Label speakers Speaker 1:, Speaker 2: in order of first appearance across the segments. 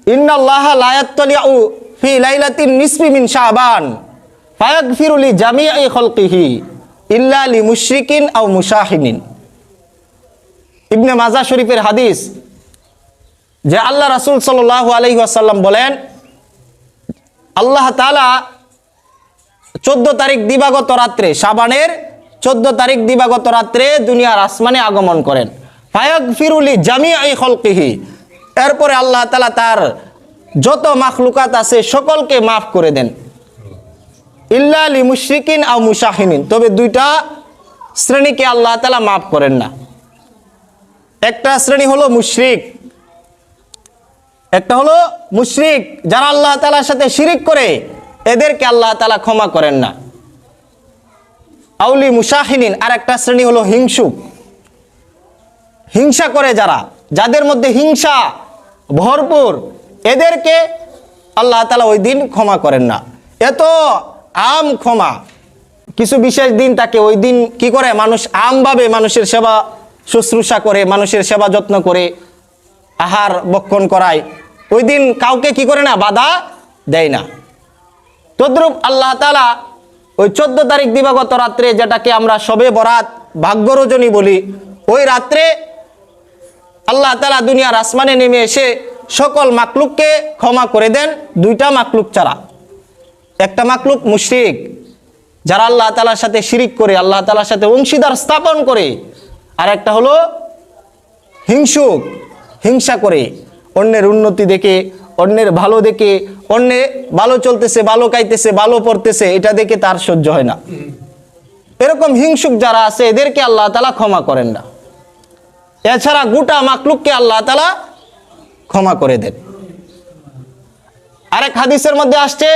Speaker 1: ইন্নাল্লাহা লা ইয়াত্তালিউ ফি লাইলাতিন নিসফি মিন শাবান ফায়াগফিরু লি জামিই খালকিহি ইল্লা লি মুশরিকিন আও মুশাহিনিন। ইবনে মাজাহ শরীফের হাদিস, যে আল্লাহ রাসূল সাল্লাল্লাহু আলাইহি ওয়াসাল্লাম বলেন, আল্লাহ তাআলা 14 তারিখ দিবাগত রাত্রে, শাবানের 14 তারিখ দিবাগত রাত্রে দুনিয়ার আসমানে আগমন করেন। ফায়াগফিরু লি জামিই খালকিহি, এরপরে আল্লাহ তাআলা তার যত মাখলুকাত আছে সকলকে মাফ করে দেন। ইল্লা লি মুশরিকিন আও মুশাহিনিন, তবে দুইটা শ্রেণীকে আল্লাহ তাআলা মাফ করেন না। একটা শ্রেণী হলো মুশরিক, একটা হলো মুশরিক যারা আল্লাহ তাআলার সাথে শিরিক করে, এদেরকে আল্লাহ তাআলা ক্ষমা করেন না। আউলি মুশাহিনিন, আর একটা শ্রেণী হলো হিংসুক, হিংসা করে যারা, যাদের মধ্যে হিংসা ভরপুর, এদেরকে আল্লাহ তাআলা ওই দিন ক্ষমা করেন না। এত আম ক্ষমা, কিছু বিশেষ দিন থাকে, ওই দিন কি করে মানুষ আমভাবে মানুষের সেবা শুশ্রূষা করে, মানুষের সেবা যত্ন করে, আহার বক্ষণ করায়, ওই দিন কাউকে কি করে না, বাধা দেয় না। তদ্রূপ আল্লাহ তাআলা ওই 14 তারিখ দিবাগত রাত্রে, যেটাকে আমরা শবে বরাত, ভাগ্য রজনী বলি, ওই রাত্রে আল্লাহ তাআলা দুনিয়ার আসমানে নেমে এসে সকল মাকলুককে ক্ষমা করে দেন, দুইটা মাকলুক ছাড়া। একটা মাকলুক মুশরিক, যারা আল্লাহ তাআলার সাথে শিরিক করে, আল্লাহ তাআলার সাথে অংশীদার স্থাপন করে, আর একটা হলো হিংসুক, হিংসা করে, অন্যের উন্নতি দেখে, অন্যের ভালো দেখে, অন্যে ভালো চলতেছে, ভালো খাইতেছে, ভালো পড়তেছে, এটা দেখে তার সহ্য হয় না। এরকম হিংসুক যারা আছে, এদেরকে আল্লাহ তাআলা ক্ষমা করেন না। এছাড়া গোটা মাকলুককে আল্লাহ তাআলা ক্ষমা করে দেন। আরেক হাদিসের মধ্যে আসছে,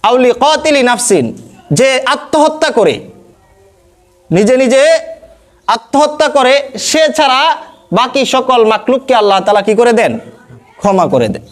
Speaker 1: আউলি কাতিলি নাফসিন, যে আত্মহত্যা করে, নিজে নিজে আত্মহত্যা করে, সে ছাড়া বাকি সকল মাকলুককে আল্লাহ তাআলা কি করে দেন, ক্ষমা করে দেন।